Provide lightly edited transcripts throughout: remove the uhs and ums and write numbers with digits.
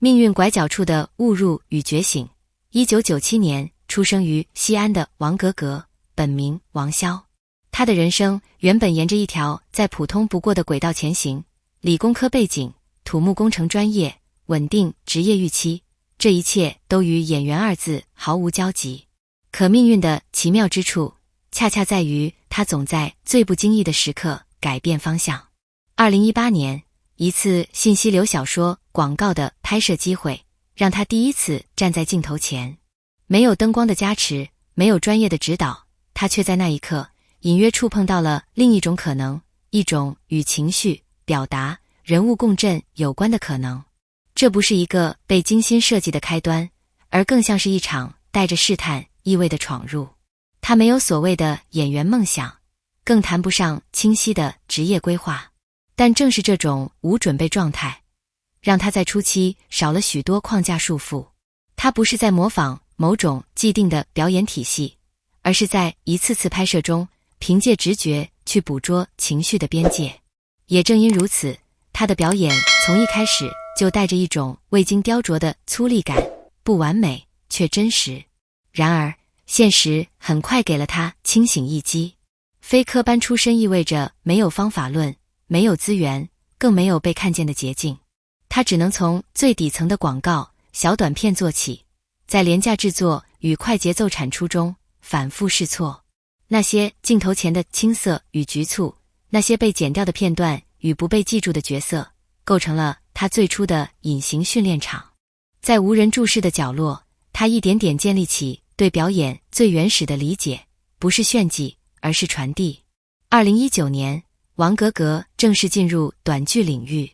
命运拐角处的误入与觉醒。1997年出生于西安的王格格，本名王潇。他的人生原本沿着一条再普通不过的轨道前行，理工科背景，土木工程专业，稳定职业预期，这一切都与演员二字毫无交集。可命运的奇妙之处，恰恰在于他总在最不经意的时刻改变方向。2018年，一次信息流小说广告的拍摄机会，让他第一次站在镜头前。没有灯光的加持，没有专业的指导，他却在那一刻隐约触碰到了另一种可能，一种与情绪、表达、人物共振有关的可能。这不是一个被精心设计的开端，而更像是一场带着试探意味的闯入。他没有所谓的演员梦想，更谈不上清晰的职业规划。但正是这种无准备状态，让他在初期少了许多框架束缚。他不是在模仿某种既定的表演体系，而是在一次次拍摄中，凭借直觉去捕捉情绪的边界。也正因如此，他的表演从一开始就带着一种未经雕琢的粗粝感，不完美却真实。然而，现实很快给了他清醒一击。非科班出身意味着没有方法论，没有资源，更没有被看见的捷径。他只能从最底层的广告、小短片做起，在廉价制作与快节奏产出中反复试错。那些镜头前的青涩与局促，那些被剪掉的片段与不被记住的角色，构成了他最初的隐形训练场。在无人注视的角落，他一点点建立起对表演最原始的理解，不是炫技，而是传递。2019年，王格格正式进入短剧领域。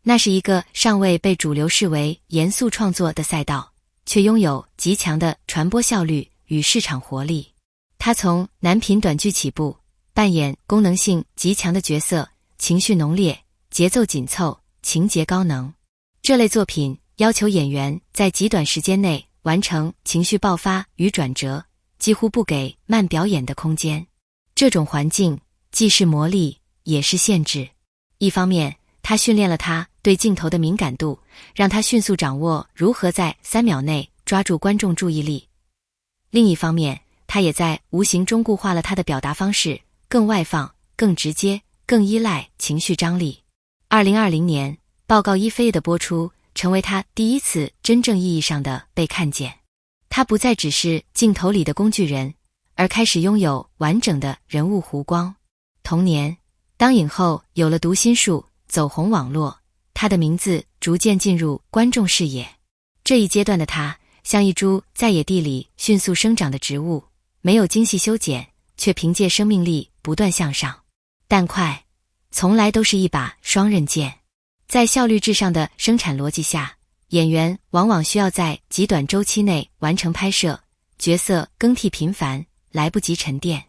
那是一个尚未被主流视为严肃创作的赛道，却拥有极强的传播效率与市场活力。他从男频短剧起步，扮演功能性极强的角色，情绪浓烈，节奏紧凑，情节高能。这类作品要求演员在极短时间内完成情绪爆发与转折，几乎不给慢表演的空间。这种环境既是魔力，也是限制。一方面，他训练了他对镜头的敏感度，让他迅速掌握如何在3秒内抓住观众注意力。另一方面，他也在无形中固化了他的表达方式，更外放，更直接，更依赖情绪张力。2020年，报告一飞的播出，成为他第一次真正意义上的被看见。他不再只是镜头里的工具人，而开始拥有完整的人物弧光。同年，当影后有了读心术，走红网络，他的名字逐渐进入观众视野。这一阶段的他，像一株在野地里迅速生长的植物，没有精细修剪，却凭借生命力不断向上。但快，从来都是一把双刃剑。在效率至上的生产逻辑下，演员往往需要在极短周期内完成拍摄，角色更替频繁，来不及沉淀。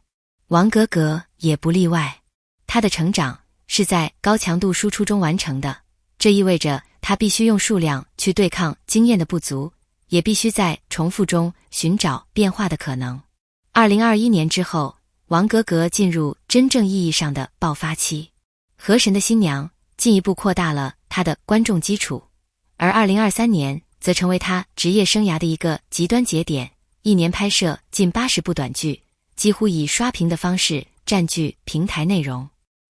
王格格也不例外，他的成长是在高强度输出中完成的，这意味着他必须用数量去对抗经验的不足，也必须在重复中寻找变化的可能。2021年之后，王格格进入真正意义上的爆发期。河神的新娘进一步扩大了他的观众基础，而2023年则成为他职业生涯的一个极端节点，一年拍摄近80部短剧，几乎以刷屏的方式占据平台内容。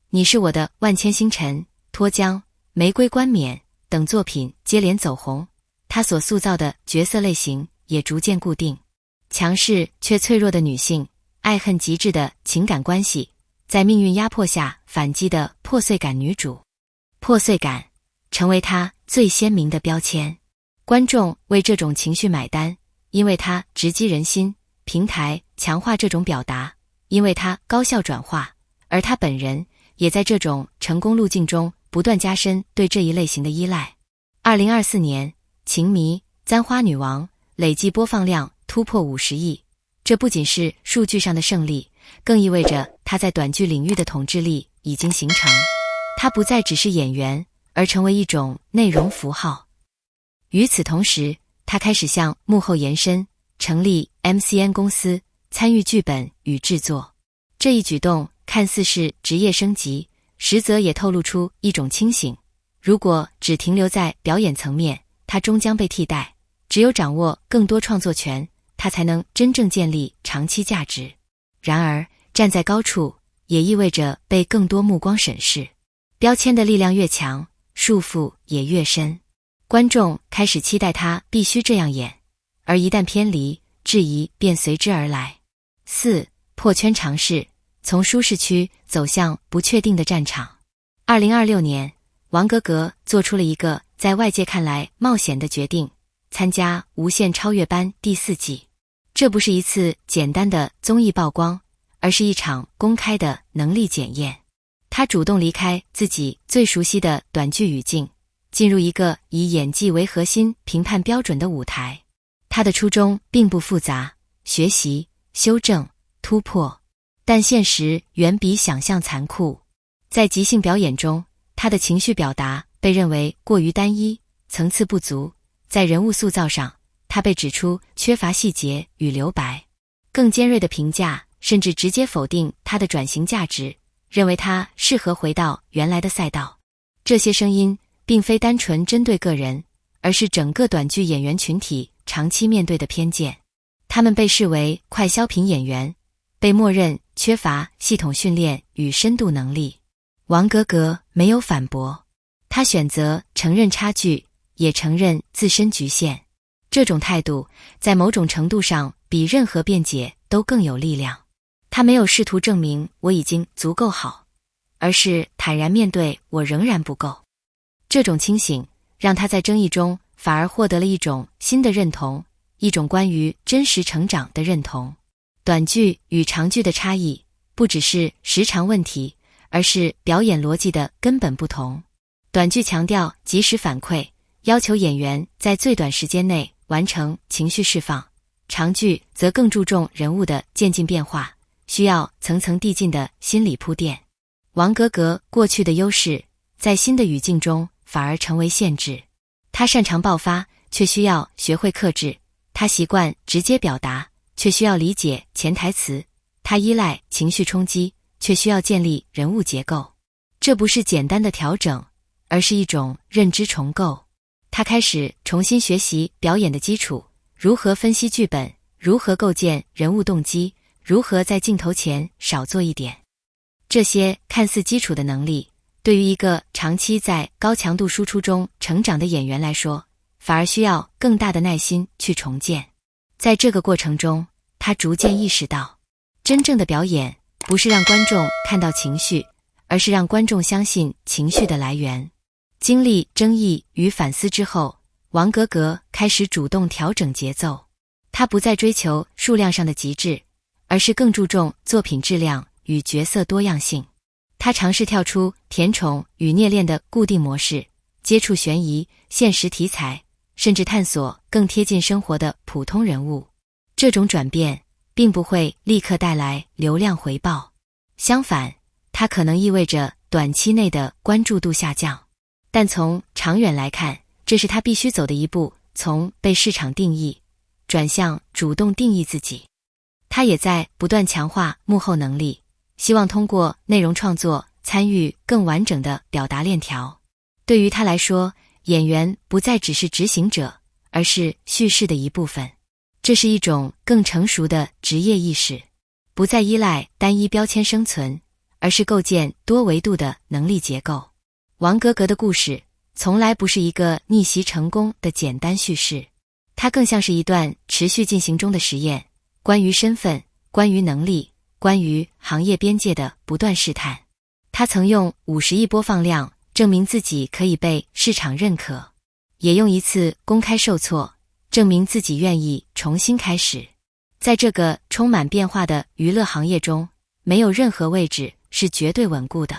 你是我的万千星辰、脱缰、玫瑰冠冕等作品接连走红，他所塑造的角色类型也逐渐固定。强势却脆弱的女性，爱恨极致的情感关系，在命运压迫下反击的破碎感女主。破碎感成为她最鲜明的标签。观众为这种情绪买单，因为它直击人心；平台强化这种表达，因为它高效转化，而她本人也在这种成功路径中不断加深对这一类型的依赖。2024年，情迷、簪花女王累计播放量突破50亿，这不仅是数据上的胜利，更意味着她在短剧领域的统治力已经形成。她不再只是演员，而成为一种内容符号。与此同时，她开始向幕后延伸，成立 MCN 公司，参与剧本与制作。这一举动看似是职业升级，实则也透露出一种清醒。如果只停留在表演层面，它终将被替代。只有掌握更多创作权，它才能真正建立长期价值。然而，站在高处也意味着被更多目光审视。标签的力量越强，束缚也越深。观众开始期待他必须这样演，而一旦偏离，质疑便随之而来。4. 破圈尝试，从舒适区走向不确定的战场。2026年，王格格做出了一个在外界看来冒险的决定，参加《无限超越班》第4季。这不是一次简单的综艺曝光，而是一场公开的能力检验。他主动离开自己最熟悉的短剧语境，进入一个以演技为核心评判标准的舞台。他的初衷并不复杂，学习、修正、突破，但现实远比想象残酷。在即兴表演中，他的情绪表达被认为过于单一，层次不足。在人物塑造上，他被指出缺乏细节与留白。更尖锐的评价甚至直接否定他的转型价值，认为他适合回到原来的赛道。这些声音并非单纯针对个人，而是整个短剧演员群体长期面对的偏见。他们被视为快消品演员，被默认缺乏系统训练与深度能力。王格格没有反驳，他选择承认差距，也承认自身局限。这种态度在某种程度上比任何辩解都更有力量。他没有试图证明我已经足够好，而是坦然面对我仍然不够。这种清醒让他在争议中反而获得了一种新的认同，一种关于真实成长的认同。短剧与长剧的差异不只是时长问题，而是表演逻辑的根本不同。短剧强调及时反馈，要求演员在最短时间内完成情绪释放；长剧则更注重人物的渐进变化，需要层层递进的心理铺垫。王格格过去的优势，在新的语境中反而成为限制。他擅长爆发，却需要学会克制；他习惯直接表达，却需要理解潜台词；他依赖情绪冲击，却需要建立人物结构。这不是简单的调整，而是一种认知重构。他开始重新学习表演的基础，如何分析剧本，如何构建人物动机，如何在镜头前少做一点。这些看似基础的能力，对于一个长期在高强度输出中成长的演员来说，反而需要更大的耐心去重建。在这个过程中，他逐渐意识到，真正的表演不是让观众看到情绪，而是让观众相信情绪的来源。经历争议与反思之后，王格格开始主动调整节奏。他不再追求数量上的极致，而是更注重作品质量与角色多样性。他尝试跳出甜宠与虐恋的固定模式，接触悬疑、现实题材，甚至探索更贴近生活的普通人物。这种转变并不会立刻带来流量回报，相反，它可能意味着短期内的关注度下降。但从长远来看，这是他必须走的一步，从被市场定义转向主动定义自己。他也在不断强化幕后能力，希望通过内容创作参与更完整的表达链条。对于他来说，演员不再只是执行者，而是叙事的一部分。这是一种更成熟的职业意识，不再依赖单一标签生存，而是构建多维度的能力结构。王格格的故事从来不是一个逆袭成功的简单叙事，它更像是一段持续进行中的实验，关于身份，关于能力，关于行业边界的不断试探。他曾用50亿播放量证明自己可以被市场认可，也用一次公开受挫证明自己愿意重新开始。在这个充满变化的娱乐行业中，没有任何位置是绝对稳固的。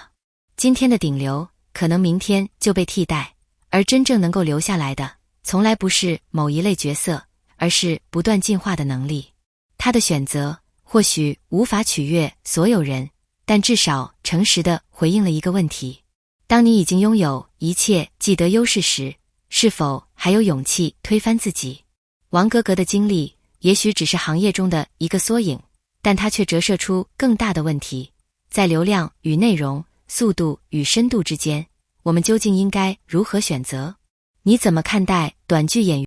今天的顶流可能明天就被替代，而真正能够留下来的，从来不是某一类角色，而是不断进化的能力。他的选择或许无法取悦所有人，但至少诚实地回应了一个问题：当你已经拥有一切既得优势时，是否还有勇气推翻自己？王格格的经历也许只是行业中的一个缩影，但它却折射出更大的问题。在流量与内容、速度与深度之间，我们究竟应该如何选择？你怎么看待短剧演员？